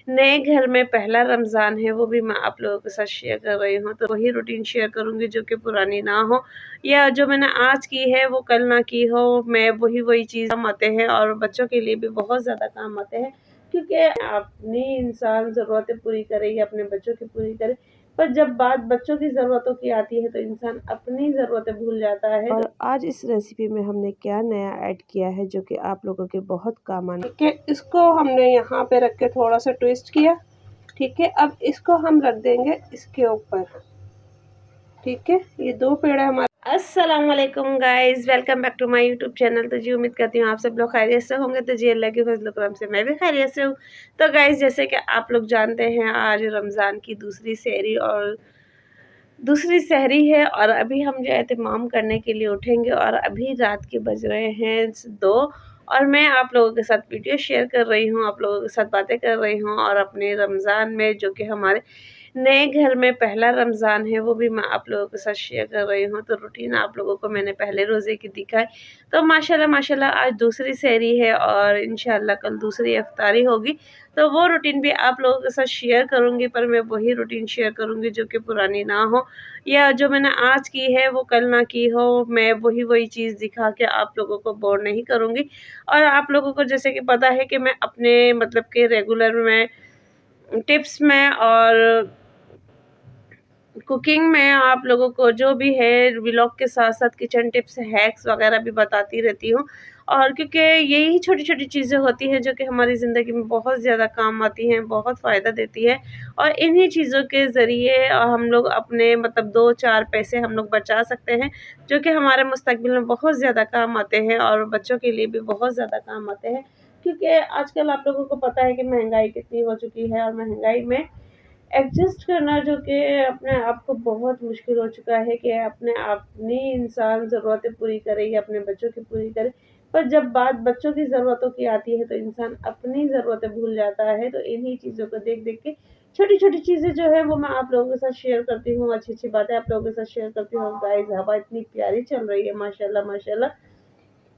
नए घर में पहला रमज़ान है, वो भी मैं आप लोगों के साथ शेयर कर रही हूँ। तो वही रूटीन शेयर करूँगी जो कि पुरानी ना हो, या जो मैंने आज की है वो कल ना की हो। मैं वही चीज़ काम आते हैं और बच्चों के लिए भी बहुत ज़्यादा काम आते हैं, क्योंकि अपनी इंसान ज़रूरतें पूरी करे या अपने बच्चों की पूरी करे, पर जब बात बच्चों की ज़रूरतों की आती है तो इंसान अपनी ज़रूरतें भूल जाता है। और आज इस रेसिपी में हमने क्या नया ऐड किया है जो कि आप लोगों के बहुत काम आने के, इसको हमने यहाँ पे रख के थोड़ा सा ट्विस्ट किया। ठीक है, अब इसको हम रख देंगे इसके ऊपर। ठीक है, ये दो पेड़ है हमारे। अस्सलाम वालेकुम guys, welcome back to my YouTube channel. तो जी उम्मीद करती हूँ आप सब लोग खैरियत से होंगे। तो जी अल्लाह के फजल करम से मैं भी खैरियत से हूँ। तो गाइस, जैसे कि आप लोग जानते हैं, आज रमज़ान की दूसरी सहरी है और अभी हम जो एहतमाम करने के लिए उठेंगे और अभी रात के बज रहे हैं 2, और मैं आप लोगों के साथ वीडियो शेयर कर रही हूँ, आप लोगों के साथ बातें कर रही हूँ। और अपने रमज़ान में, जो कि हमारे नए घर में पहला रमज़ान है, वो भी मैं आप लोगों के साथ शेयर कर रही हूँ। तो रूटीन आप लोगों को मैंने पहले रोज़े की दिखाई। तो माशाल्लाह माशाल्लाह आज दूसरी सहरी है और इंशाल्लाह कल दूसरी इफ्तारी होगी। तो वो रूटीन भी आप लोगों के साथ शेयर करूँगी, पर मैं वही रूटीन शेयर करूँगी जो कि पुरानी ना हो, या जो मैंने आज की है वो कल ना की हो। मैं वही चीज़ दिखा के आप लोगों को बोर नहीं करूँगी। और आप लोगों को जैसे कि पता है कि मैं अपने मतलब कि रेगुलर में टिप्स में और कुकिंग में आप लोगों को जो भी है व्लॉग के साथ साथ किचन टिप्स, हैक्स वगैरह भी बताती रहती हूँ। और क्योंकि यही छोटी-छोटी चीज़ें होती हैं जो कि हमारी ज़िंदगी में बहुत ज़्यादा काम आती हैं, बहुत फ़ायदा देती है। और इन्हीं चीज़ों के ज़रिए हम लोग अपने मतलब 2-4 पैसे हम लोग बचा सकते हैं, जो कि हमारे मुस्तकबिल में बहुत ज़्यादा काम आते हैं और बच्चों के लिए भी बहुत ज़्यादा काम आते हैं। क्योंकि आजकल आप लोगों को पता है कि महँगाई कितनी हो चुकी है, और महँगाई में एडजस्ट करना जो कि अपने आप को बहुत मुश्किल हो चुका है कि अपनी इंसान ज़रूरतें पूरी करे या अपने बच्चों की पूरी करे, पर जब बात बच्चों की ज़रूरतों की आती है तो इंसान अपनी ज़रूरतें भूल जाता है। तो इन्हीं चीज़ों को देख के छोटी-छोटी चीज़ें जो है वो मैं आप लोगों के साथ शेयर करती हूँ, अच्छी-अच्छी बातें आप लोगों के साथ शेयर करती हूँ। गाइस, हवा इतनी प्यारी चल रही है माशाल्लाह माशाल्लाह,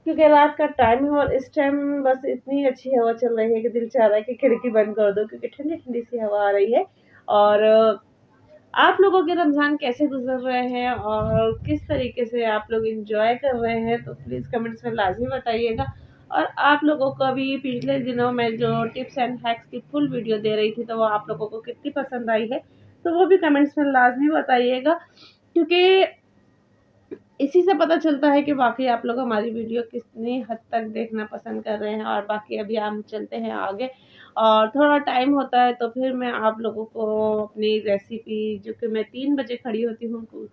क्योंकि रात का टाइम है और इस टाइम बस इतनी अच्छी हवा चल रही है कि दिल चाह रहा है कि खिड़की बंद कर दो, क्योंकि ठंडी-ठंडी सी हवा आ रही है। और आप लोगों के रमज़ान कैसे गुज़र रहे हैं और किस तरीके से आप लोग एन्जॉय कर रहे हैं, तो प्लीज़ कमेंट्स में लाज़मी बताइएगा। और आप लोगों को अभी पिछले दिनों में जो टिप्स एंड हैक्स की फुल वीडियो दे रही थी, तो वो आप लोगों को कितनी पसंद आई है, तो वो भी कमेंट्स में लाज़मी बताइएगा, क्योंकि इसी से पता चलता है कि वाक़ई आप लोग हमारी वीडियो कितनी हद तक देखना पसंद कर रहे हैं। और बाकी अभी हम चलते हैं आगे, और थोड़ा टाइम होता है तो फिर मैं आप लोगों को अपनी रेसिपी, जो कि मैं 3 बजे खड़ी होती हूँ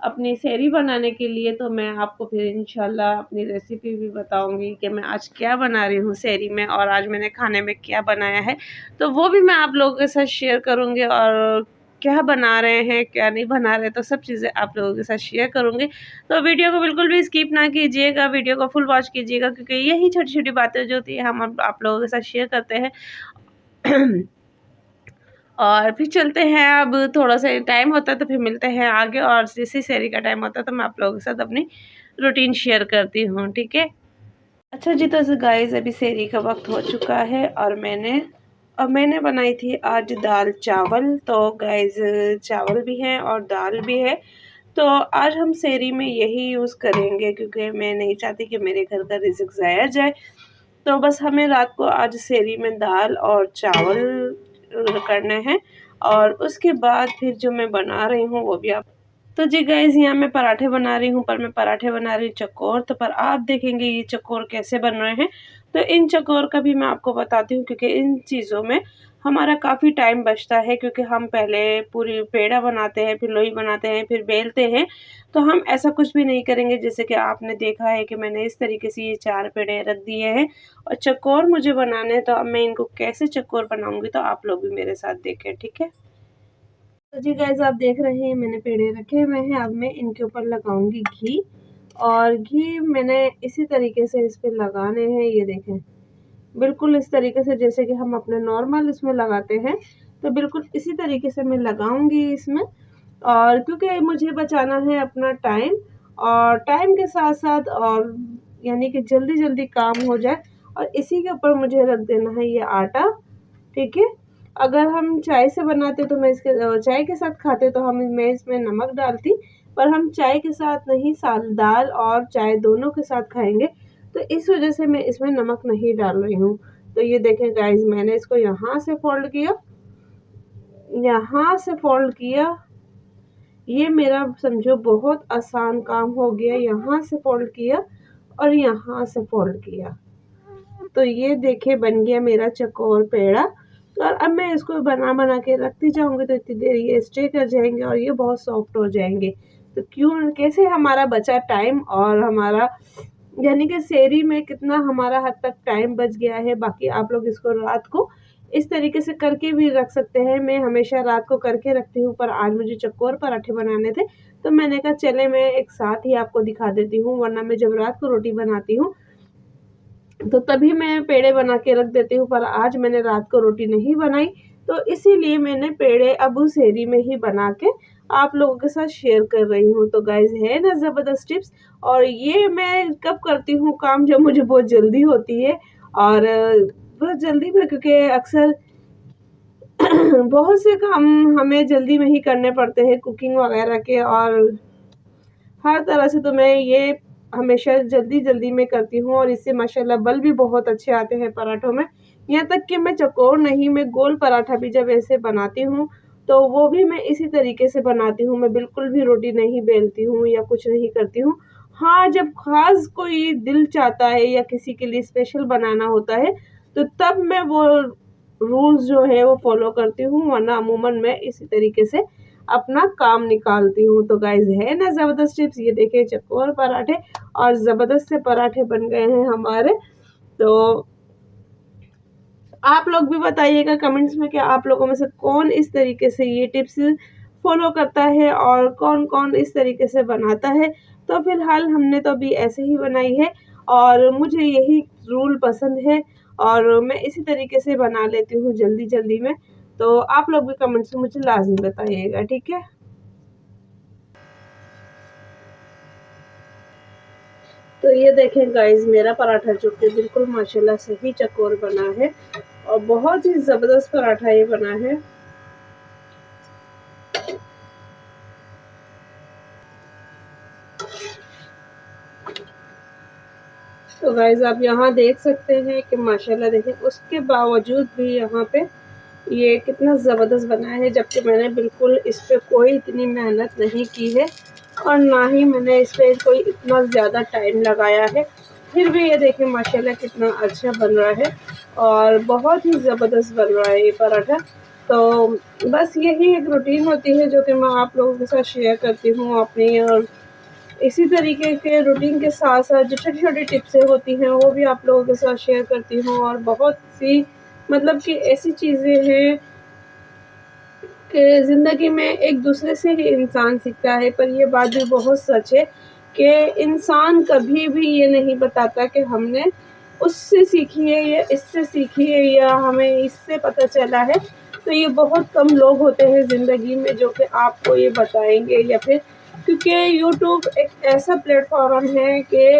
अपनी सेहरी बनाने के लिए, तो मैं आपको फिर इंशाल्लाह अपनी रेसिपी भी बताऊँगी कि मैं आज क्या बना रही हूँ सेहरी में, और आज मैंने खाने में क्या बनाया है, तो वो भी मैं आप लोगों के साथ शेयर करूँगी। और क्या बना रहे हैं, क्या नहीं बना रहे, तो सब चीज़ें आप लोगों के साथ शेयर करूँगी। तो वीडियो को बिल्कुल भी स्किप ना कीजिएगा, वीडियो को फुल वॉच कीजिएगा, क्योंकि यही छोटी-छोटी बातें जो होती है हम अब आप लोगों के साथ शेयर करते हैं। और फिर चलते हैं, अब थोड़ा-सा टाइम होता है तो फिर मिलते हैं आगे, और जैसे सेहरी का टाइम होता है तो मैं आप लोगों के साथ अपनी रूटीन शेयर करती हूँ, ठीक है? अच्छा जी, तो गाइज़ अभी सेहरी का वक़्त हो चुका है और मैंने बनाई थी आज दाल चावल। तो गाइज़ चावल भी हैं और दाल भी है। तो आज हम सेहरी में यही यूज़ करेंगे, क्योंकि मैं नहीं चाहती कि मेरे घर का रिज़्क ज़ाया जाए। तो बस हमें रात को आज सेहरी में दाल और चावल करने हैं, और उसके बाद फिर जो मैं बना रही हूँ वो भी आप। तो जी गाइज़, यहाँ मैं पराठे बना रही हूँ, पर मैं पराठे बना रही हूँ चकोर। तो पर आप देखेंगे ये चकोर कैसे बन रहे हैं, तो इन चकोर का भी मैं आपको बताती हूँ, क्योंकि इन चीज़ों में हमारा काफ़ी टाइम बचता है, क्योंकि हम पहले पूरी पेड़ा बनाते हैं, फिर लोई बनाते हैं, फिर बेलते हैं। तो हम ऐसा कुछ भी नहीं करेंगे, जैसे कि आपने देखा है कि मैंने इस तरीके से ये 4 पेड़े रख दिए हैं और चकोर मुझे बनाने हैं। तो अब मैं इनको कैसे चकोर बनाऊँगी, तो आप लोग भी मेरे साथ देखें, ठीक है? तो जी गाइज़, आप देख रहे हैं मैंने पेड़े रखे हुए हैं। अब मैं इनके ऊपर लगाऊंगी घी, और घी मैंने इसी तरीके से इस पे लगाने हैं, ये देखें, बिल्कुल इस तरीके से जैसे कि हम अपने नॉर्मल इसमें लगाते हैं, तो बिल्कुल इसी तरीके से मैं लगाऊंगी इसमें। और क्योंकि मुझे बचाना है अपना टाइम, और टाइम के साथ साथ और यानी कि जल्दी जल्दी काम हो जाए, और इसी के ऊपर मुझे रख देना है ये आटा, ठीक है? अगर हम चाय से बनाते तो मैं इसके चाय के साथ खाते तो मैं इसमें नमक डालती, पर हम चाय के साथ नहीं, दाल और चाय दोनों के साथ खाएंगे, तो इस वजह से मैं इसमें नमक नहीं डाल रही हूँ। तो ये देखें गाइस, मैंने इसको यहाँ से फोल्ड किया, यहाँ से फोल्ड किया, ये मेरा समझो बहुत आसान काम हो गया। यहाँ से फोल्ड किया और यहाँ से फोल्ड किया, तो ये देखिए बन गया मेरा चकोर पेड़ा। और अब मैं इसको बना के रखती जाऊंगी तो इतनी देर ये स्टे कर जाएंगे और ये बहुत सॉफ्ट हो जाएंगे। तो क्यों कैसे हमारा बचा टाइम, और हमारा यानी कि सेरी में कितना हमारा हद तक टाइम बच गया है। बाकी आप लोग इसको रात को इस तरीके से करके भी रख सकते हैं। मैं हमेशा रात को करके रखती हूँ, पर आज मुझे चकोर पराठे बनाने थे तो मैंने कहा चले मैं एक साथ ही आपको दिखा देती हूँ, वरना मैं जब रात को रोटी बनाती हूँ तो तभी मैं पेड़े बना के रख देती हूँ। पर आज मैंने रात को रोटी नहीं बनाई, तो इसीलिए मैंने पेड़े अब सेरी में ही बना के आप लोगों के साथ शेयर कर रही हूँ। तो गाइज है ना ज़बरदस्त टिप्स, और ये मैं कब करती हूँ काम, जब मुझे बहुत जल्दी होती है। और बहुत जल्दी में, क्योंकि अक्सर बहुत से काम हमें जल्दी में ही करने पड़ते हैं, कुकिंग वगैरह के, और हर तरह से तो मैं ये हमेशा जल्दी में करती हूँ। और इससे माशाल्लाह बल भी बहुत अच्छे आते हैं पराठों में। यहाँ तक कि मैं चकोर नहीं, मैं गोल पराठा भी जब ऐसे बनाती हूँ तो वो भी मैं इसी तरीके से बनाती हूँ। मैं बिल्कुल भी रोटी नहीं बेलती हूँ या कुछ नहीं करती हूँ। हाँ, जब खास कोई दिल चाहता है या किसी के लिए स्पेशल बनाना होता है तो तब मैं वो रूल्स जो है वो फॉलो करती हूँ, वरना अमूमन मैं इसी तरीके से अपना काम निकालती हूँ। तो गाइज है ना ज़बरदस्त टिप्स, ये देखिए चकोर पराठे और ज़बरदस्त से पराठे बन गए हैं हमारे। तो आप लोग भी बताइएगा कमेंट्स में कि आप लोगों में से कौन इस तरीके से ये टिप्स फॉलो करता है और कौन कौन इस तरीके से बनाता है। तो फिलहाल हमने तो अभी ऐसे ही बनाई है और मुझे यही रूल पसंद है और मैं इसी तरीके से बना लेती हूँ जल्दी में। तो आप लोग भी कमेंट्स में मुझे लाजमी बताइएगा, ठीक है। तो ये देखें गाइस, मेरा पराठा जो कि बिल्कुल माशाल्लाह सही चकोर बना है और बहुत ही ज़बरदस्त पराठा ये बना है। तो गाइस आप यहाँ देख सकते हैं कि माशाल्लाह देखें, उसके बावजूद भी यहाँ पे ये कितना ज़बरदस्त बना है, जबकि मैंने बिल्कुल इस पर कोई इतनी मेहनत नहीं की है और ना ही मैंने इस पर कोई इतना ज़्यादा टाइम लगाया है। फिर भी ये देखें माशाल्लाह कितना अच्छा बन रहा है और बहुत ही ज़बरदस्त बन रहा है ये पराठा। तो बस यही एक रूटीन होती है जो कि मैं आप लोगों के साथ शेयर करती हूँ अपनी, और इसी तरीके के रूटीन के साथ साथ जो छोटी टिप्सें होती हैं वो भी आप लोगों के साथ शेयर करती हूँ। और बहुत सी मतलब कि ऐसी चीज़ें हैं कि ज़िंदगी में एक दूसरे से ही इंसान सीखता है, पर ये बात भी बहुत सच है कि इंसान कभी भी ये नहीं बताता कि हमने उससे सीखी है या इससे सीखी है या हमें इससे पता चला है। तो ये बहुत कम लोग होते हैं ज़िंदगी में जो कि आपको ये बताएंगे, या फिर क्योंकि यूट्यूब एक ऐसा प्लेटफॉर्म है कि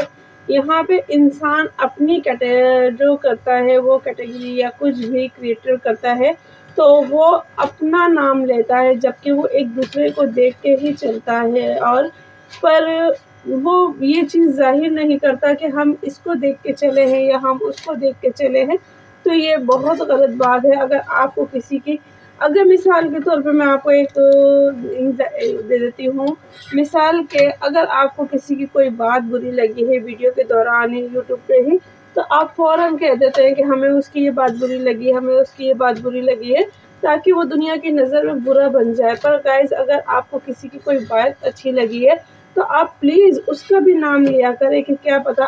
यहाँ पे इंसान अपनी जो करता है वो कैटेगरी या कुछ भी क्रिएटर करता है तो वो अपना नाम लेता है, जबकि वो एक दूसरे को देख के ही चलता है। और पर वो ये चीज़ ज़ाहिर नहीं करता कि हम इसको देख के चले हैं या हम उसको देख के चले हैं। तो ये बहुत गलत बात है। अगर आपको किसी की, अगर मिसाल के तौर पे मैं आपको एक दे देती हूँ मिसाल के, अगर आपको किसी की कोई बात बुरी लगी है वीडियो के दौरान ही यूट्यूब पे ही, तो आप फ़ौरन कह देते हैं कि हमें उसकी ये बात बुरी लगी है, हमें उसकी ये बात बुरी लगी है, ताकि वो दुनिया की नज़र में बुरा बन जाए। पर गाइस अगर आपको किसी की कोई बात अच्छी लगी है तो आप प्लीज़ उसका भी नाम लिया करें कि क्या पता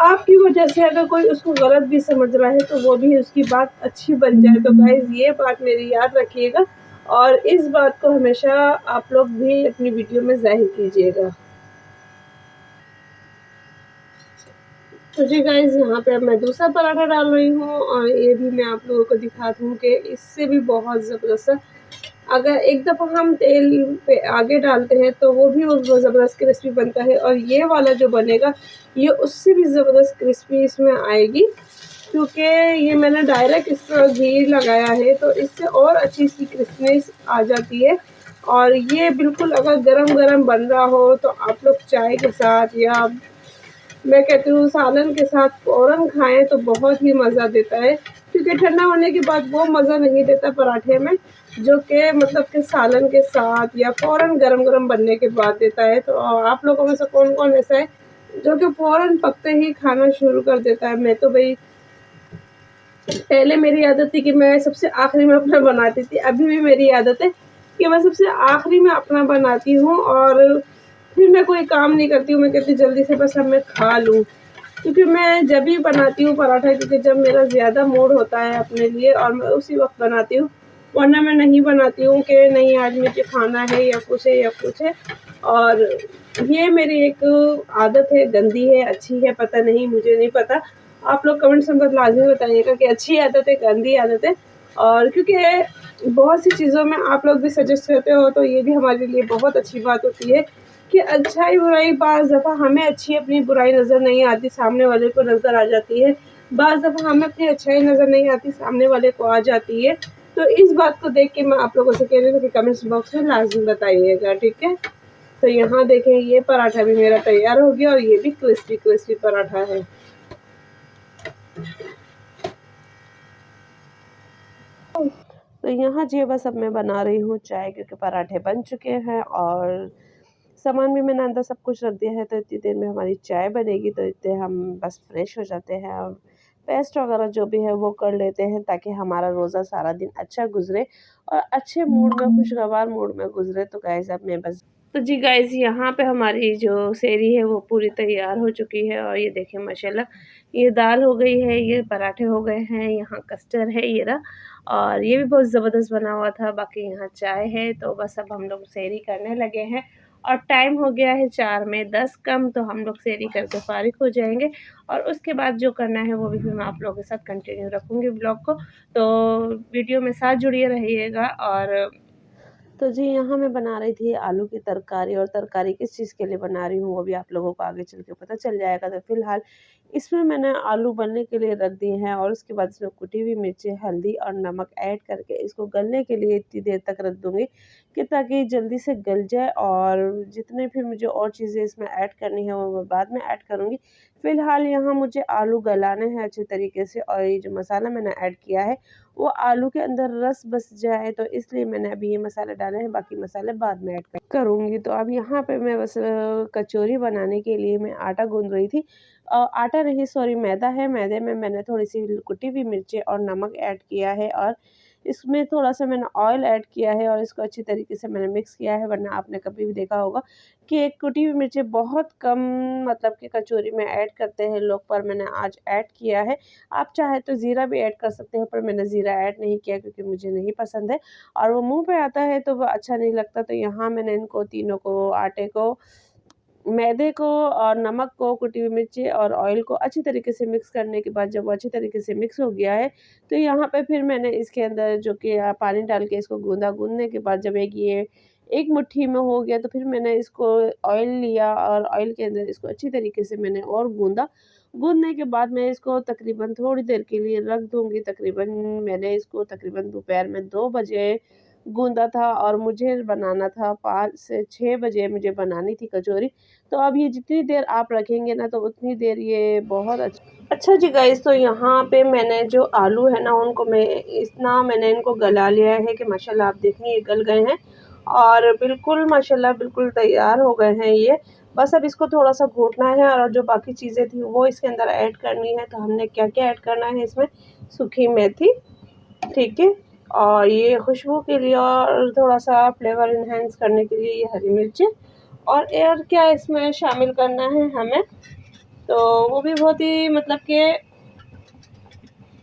आपकी वजह से अगर कोई उसको गलत भी समझ रहा है तो वो भी उसकी बात अच्छी बन जाए। तो गाइस ये बात मेरी याद रखिएगा और इस बात को हमेशा आप लोग भी अपनी वीडियो में ज़ाहिर कीजिएगा। तो जी गाइस, यहाँ पे अब मैं दूसरा पराठा डाल रही हूँ और ये भी मैं आप लोगों को दिखाती हूँ कि इससे भी बहुत ज़बरदस्त है। अगर एक दफ़ा हम तेल पे आगे डालते हैं तो वो भी ज़बरदस्त क्रिस्पी बनता है, और ये वाला जो बनेगा ये उससे भी ज़बरदस्त क्रिस्पी इसमें आएगी। क्योंकि ये मैंने डायरेक्ट इस पर घी लगाया है तो इससे और अच्छी सी क्रिस्पनेस आ जाती है। और ये बिल्कुल अगर गरम-गरम बन रहा हो तो आप लोग चाय के साथ या मैं कहती हूँ सालन के साथ फ़ौरन खाएँ तो बहुत ही मज़ा देता है, क्योंकि ठंडा होने के बाद वो मज़ा नहीं देता पराठे में, जो कि मतलब कि सालन के साथ या फ़ौरन गरम-गरम बनने के बाद देता है। तो आप लोगों में से कौन-कौन ऐसा है जो कि फ़ौरन पकते ही खाना शुरू कर देता है? मैं तो भई पहले मेरी आदत थी कि मैं सबसे आखिरी में अपना बनाती थी, अभी भी मेरी आदत है कि मैं सबसे आखिरी में अपना बनाती हूँ और फिर मैं कोई काम नहीं करती हूँ, मैं कहती जल्दी से बस अब मैं खा लूँ। क्योंकि मैं जब भी बनाती हूँ पराठा, क्योंकि जब मेरा ज़्यादा मूड होता है अपने लिए और मैं उसी वक़्त बनाती हूँ, वरना मैं नहीं बनाती हूँ कि नहीं आज मुझे खाना है या कुछ है या कुछ है। और ये मेरी एक आदत है, गंदी है, अच्छी है, पता नहीं, मुझे नहीं पता। आप लोग कमेंट्स में बस लाज़मी बताइएगा कि अच्छी आदत है, गंदी आदत है। और क्योंकि बहुत सी चीज़ों में आप लोग भी सजेस्ट करते हो तो ये भी हमारे लिए बहुत अच्छी बात होती है कि अच्छाई-बुराई बाज़ दफ़ा हमें अच्छी अपनी बुराई नज़र नहीं आती, सामने वाले को नज़र आ जाती है। बाज़ दफ़ा हमें अपनी अच्छाई नज़र नहीं आती, सामने वाले को आ जाती है। तो इस बात को देख के मैं आप लोगों से कह रही हूँ कि कमेंट्स बॉक्स में लाज़मी बताइएगा, ठीक है? तो यहाँ देखें ये पराठा भी मेरा तैयार हो गया और ये भी क्रिस्पी-क्रिस्पी पराठा है। तो यहाँ जी बस अब मैं बना रही हूँ चाय, क्योंकि पराठे बन चुके हैं और सामान भी मैंने अंदर सब कुछ रख दिया है। तो इतनी देर में हमारी चाय बनेगी तो इतने हम बस फ्रेश हो जाते हैं और पेस्ट वगैरह जो भी है वो कर लेते हैं, ताकि हमारा रोज़ा सारा दिन अच्छा गुजरे और अच्छे मूड में, खुशगवार मूड में गुजरे। तो गाइस अब मैं बस तो जी गाइस यहाँ पे हमारी जो सेहरी है वो पूरी तैयार हो चुकी है और ये देखें माशाल्लाह, ये दाल हो गई है, ये पराठे हो गए हैं, यहाँ कस्टर्ड है ये रहा और ये भी बहुत ज़बरदस्त बना हुआ था। बाकी यहाँ चाय है। तो बस अब हम लोग सेहरी करने लगे हैं और टाइम हो गया है 4 में 10 कम, तो हम लोग सेहरी करके फ़ारिग हो जाएँगे और उसके बाद जो करना है वो भी फिर मैं आप लोगों के साथ कंटिन्यू रखूँगी ब्लॉग को। तो वीडियो में साथ जुड़िए रहिएगा। और तो जी यहाँ मैं बना रही थी आलू की तरकारी, और तरकारी किस चीज़ के लिए बना रही हूँ वो भी आप लोगों को आगे चल के पता चल जाएगा। तो फ़िलहाल इसमें मैंने आलू उबलने के लिए रख दिए हैं और उसके बाद इसमें कुटी हुई मिर्ची, हल्दी और नमक ऐड करके इसको गलने के लिए इतनी देर तक रख दूँगी कि ताकि जल्दी से गल जाए। और जितने फिर मुझे और चीज़ें इसमें ऐड करनी है वो मैं बाद में ऐड करूँगी। फ़िलहाल यहाँ मुझे आलू गलाने हैं अच्छे तरीके से और ये जो मसाला मैंने ऐड किया है वो आलू के अंदर रस बस जाए, तो इसलिए मैंने अभी ये मसाले डाले हैं, बाकी मसाले बाद में ऐड करूँगी। तो अब यहाँ पे मैं बस कचौरी बनाने के लिए मैं आटा गूँध रही थी। आटा नहीं, सॉरी, मैदा है। मैदे में मैंने थोड़ी-सी कुटी हुई मिर्ची और नमक ऐड किया है और इसमें थोड़ा-सा मैंने ऑयल ऐड किया है और इसको अच्छी तरीके से मैंने मिक्स किया है। वरना आपने कभी भी देखा होगा कि एक कुटी हुई मिर्ची बहुत कम मतलब कि कचौरी में ऐड करते हैं लोग, पर मैंने आज ऐड किया है। आप चाहे तो ज़ीरा भी ऐड कर सकते हो, पर मैंने ज़ीरा ऐड नहीं किया क्योंकि मुझे नहीं पसंद है और वो मुँह पे आता है तो वो अच्छा नहीं लगता। तो यहाँ मैंने इनको तीनों को, आटे को, मैदे को और नमक को, कुटी हुई मिर्ची और ऑयल को अच्छी तरीके से मिक्स करने के बाद जब वो अच्छी तरीके से मिक्स हो गया है, तो यहाँ पे फिर मैंने इसके अंदर जो कि पानी डाल के इसको गूँधा। गूँधने के बाद जब एक मुट्ठी में हो गया तो फिर मैंने इसको ऑयल लिया और ऑयल के अंदर इसको अच्छी तरीके से मैंने और गूँधा। गूँधने के बाद मैं इसको तकरीबन थोड़ी देर के लिए रख दूँगी। मैंने इसको तकरीबन दोपहर में 2 बजे गूँधा था और मुझे बनाना था 5 से 6 बजे मुझे बनानी थी कचौरी। तो अब ये जितनी देर आप रखेंगे ना तो उतनी देर ये बहुत अच्छा जी गाइस, तो यहाँ पे मैंने जो आलू है ना उनको मैंने इनको गला लिया है कि माशाल्लाह आप देखें ये गल गए हैं और बिल्कुल माशाल्लाह बिल्कुल तैयार हो गए हैं ये। बस अब इसको थोड़ा-सा घोटना है और जो बाकी चीज़ें थी वो इसके अंदर ऐड करनी है। तो हमने क्या-क्या ऐड करना है इसमें, सूखी मेथी, ठीक है, और ये खुशबू के लिए और थोड़ा-सा फ्लेवर एनहांस करने के लिए ये हरी मिर्ची और क्या इसमें शामिल करना है हमें, तो वो भी बहुत ही मतलब कि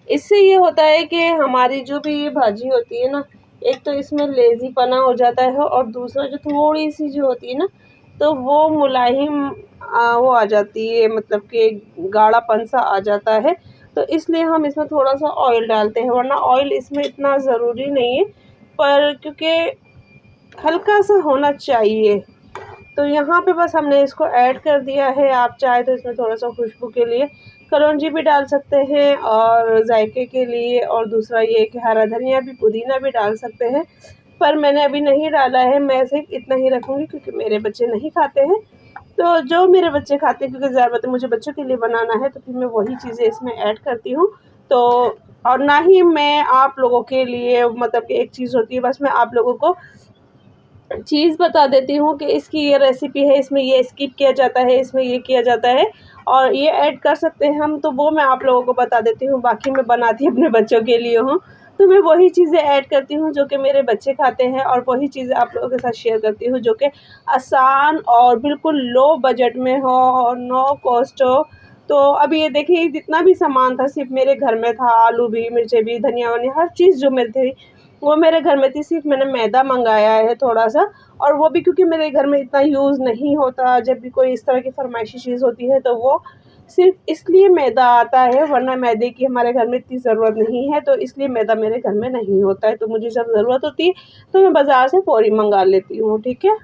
इससे ये होता है कि हमारी जो भी ये भाजी होती है ना, एक तो इसमें लेज़ीपना हो जाता है और दूसरा जो थोड़ी-सी जो होती है ना, तो वो मुलाहिम वो आ जाती है, मतलब कि गाढ़ापन-सा आ जाता है। तो इसलिए हम इसमें थोड़ा-सा ऑयल डालते हैं, वरना ऑयल इसमें इतना ज़रूरी नहीं है, पर क्योंकि हल्का-सा होना चाहिए। तो यहाँ पे बस हमने इसको ऐड कर दिया है। आप चाहे तो इसमें थोड़ा-सा खुशबू के लिए कलौंजी भी डाल सकते हैं और जायके के लिए, और दूसरा ये कि हरा धनिया भी, पुदीना भी डाल सकते हैं, पर मैंने अभी नहीं डाला है। मैं सिर्फ इतना ही रखूँगी क्योंकि मेरे बच्चे नहीं खाते हैं। तो जो मेरे बच्चे खाते हैं, क्योंकि ज़्यादातर मुझे बच्चों के लिए बनाना है, तो फिर मैं वही चीज़ें इसमें ऐड करती हूँ। तो और ना ही मैं आप लोगों के लिए, मतलब कि एक चीज़ होती है, बस मैं आप लोगों को चीज़ बता देती हूँ कि इसकी ये रेसिपी है, इसमें ये स्किप किया जाता है, इसमें ये किया जाता है और ये ऐड कर सकते हैं हम, तो वो मैं आप लोगों को बता देती हूँ। बाकी मैं बनाती अपने बच्चों के लिए हूँ, तो मैं वही चीज़ें ऐड करती हूँ जो कि मेरे बच्चे खाते हैं, और वही चीज़ें आप लोगों के साथ शेयर करती हूँ जो कि आसान और बिल्कुल लो बजट में हो और नो कॉस्ट हो। तो अभी ये देखिए, जितना भी सामान था सिर्फ मेरे घर में था, आलू भी, मिर्चें भी, धनिया वनिया, हर चीज़ जो में थी वो मेरे घर में थी। सिर्फ मैंने मैदा मंगाया है थोड़ा सा, और वो भी क्योंकि मेरे घर में इतना यूज़ नहीं होता। जब भी कोई इस तरह की फरमाइशी चीज़ होती है तो वो सिर्फ इसलिए मैदा आता है, वरना मैदे की हमारे घर में इतनी ज़रूरत नहीं है, तो इसलिए मैदा मेरे घर में नहीं होता है। तो मुझे जब ज़रूरत होती है तो मैं बाज़ार से फ़ौरी मंगा लेती हूँ, ठीक है।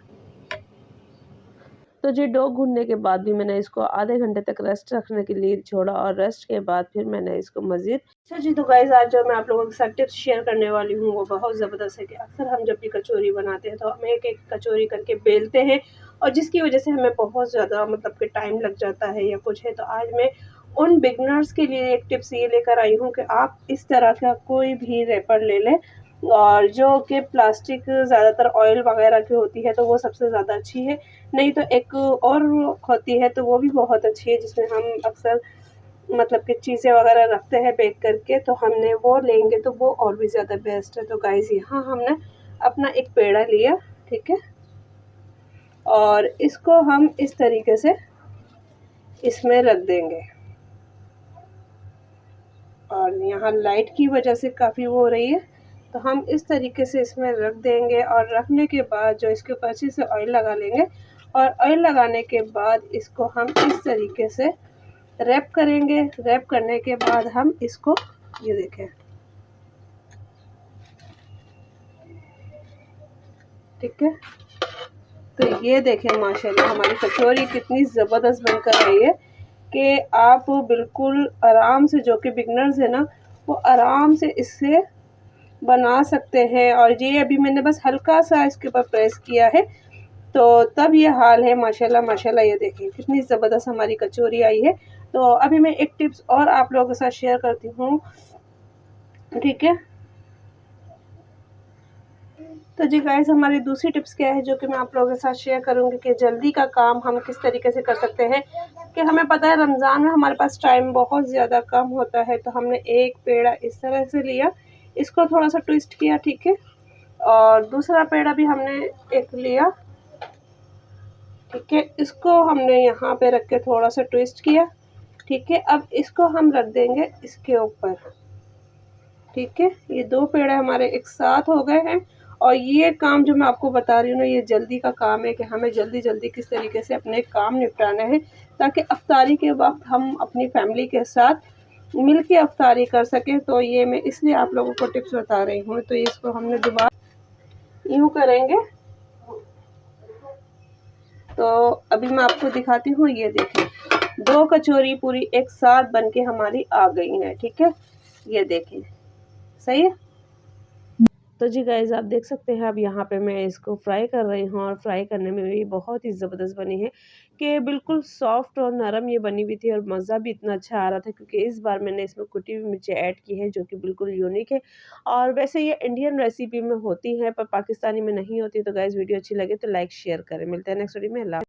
तो जी डो गूँथने के बाद भी मैंने इसको आधे घंटे तक रेस्ट रखने के लिए छोड़ा, और रेस्ट के बाद फिर मैंने इसको मज़ीद। अच्छा जी, तो गाइज़ आज जो मैं आप लोगों के साथ टिप्स शेयर करने वाली हूँ वो बहुत ज़बरदस्त है कि अक्सर हम जब भी कचौरी बनाते हैं तो हम एक-एक कचौरी करके बेलते हैं, और जिसकी वज़ह से हमें बहुत ज़्यादा, मतलब कि टाइम लग जाता है या कुछ है। तो आज मैं उन बिगिनर्स के लिए एक टिप्स ये लेकर आई हूँ कि आप इस तरह का कोई भी रैपर ले लें, और जो कि प्लास्टिक, ज़्यादातर ऑयल वग़ैरह की होती है तो वो सबसे ज़्यादा अच्छी है। नहीं तो एक और होती है तो वो भी बहुत अच्छी है, जिसमें हम अक्सर, मतलब कि चीज़ें वग़ैरह रखते हैं पैक करके, तो हमने वो लेंगे तो वो और भी ज़्यादा बेस्ट है। तो गाइज़ यहाँ हमने अपना एक पेड़ा लिया, ठीक है? और इसको हम इस तरीके से इसमें रख देंगे, और यहाँ लाइट की वजह से काफ़ी वो हो रही है, तो हम इस तरीके से इसमें रख देंगे, और रखने के बाद जो इसके ऊपर अच्छे से ऑयल लगा लेंगे, और ऑयल लगाने के बाद इसको हम इस तरीके से रैप करेंगे। रैप करने के बाद हम इसको, ये देखें, ठीक है। तो ये देखें, माशाल्लाह हमारी कचौरी कितनी ज़बरदस्त बनकर आई है कि आप बिल्कुल आराम से, जो कि बिगनर्स है ना, वो आराम से इससे बना सकते हैं। और ये अभी मैंने बस हल्का सा इसके ऊपर प्रेस किया है, तो तब ये हाल है। माशाल्लाह माशाल्लाह, ये देखिए कितनी ज़बरदस्त हमारी कचौरी आई है। तो अभी मैं एक टिप्स और आप लोगों के साथ शेयर करती हूँ, ठीक है। तो जी गाइस, हमारी दूसरी टिप्स क्या है जो कि मैं आप लोगों के साथ शेयर करूँगी कि जल्दी का काम हम किस तरीके से कर सकते हैं। कि हमें पता है रमज़ान में हमारे पास टाइम बहुत ज़्यादा कम होता है, तो हमने एक पेड़ा इस तरह से लिया, इसको थोड़ा सा ट्विस्ट किया, ठीक है। और दूसरा पेड़ा भी हमने एक लिया, ठीक है, इसको हमने यहाँ पे रख के थोड़ा सा ट्विस्ट किया, ठीक है। अब इसको हम रख देंगे इसके ऊपर, ठीक है। ये दो पेड़े हमारे एक साथ हो गए हैं, और ये काम जो मैं आपको बता रही हूँ ना, ये जल्दी का काम है कि हमें जल्दी-जल्दी किस तरीके से अपने काम निपटाने हैं, ताकि इफ्तारी के वक़्त हम अपनी फैमिली के साथ मिल के इफ्तारी कर सकें। तो ये मैं इसलिए आप लोगों को टिप्स बता रही हूँ। तो इसको हमने दोबारा यूँ करेंगे, तो अभी मैं आपको दिखाती हूँ, ये देखिए 2 कचौरी पूरी एक साथ बन के हमारी आ गई हैं, ठीक है। ये देखिए, सही है। तो जी गाइज़, आप देख सकते हैं अब यहाँ पे मैं इसको फ्राई कर रही हूँ, और फ्राई करने में भी बहुत ही ज़बरदस्त बनी है कि बिल्कुल सॉफ्ट और नरम ये बनी हुई थी, और मज़ा भी इतना अच्छा आ रहा था क्योंकि इस बार मैंने इसमें कुटी हुई मिर्चें ऐड की हैं जो कि बिल्कुल यूनिक है। और वैसे ये इंडियन रेसिपी में होती हैं पर पाकिस्तानी में नहीं होती। तो गाइज़, वीडियो अच्छी लगे तो लाइक शेयर करें। मिलते हैं नेक्स्ट वीडियो में। अल्लाह।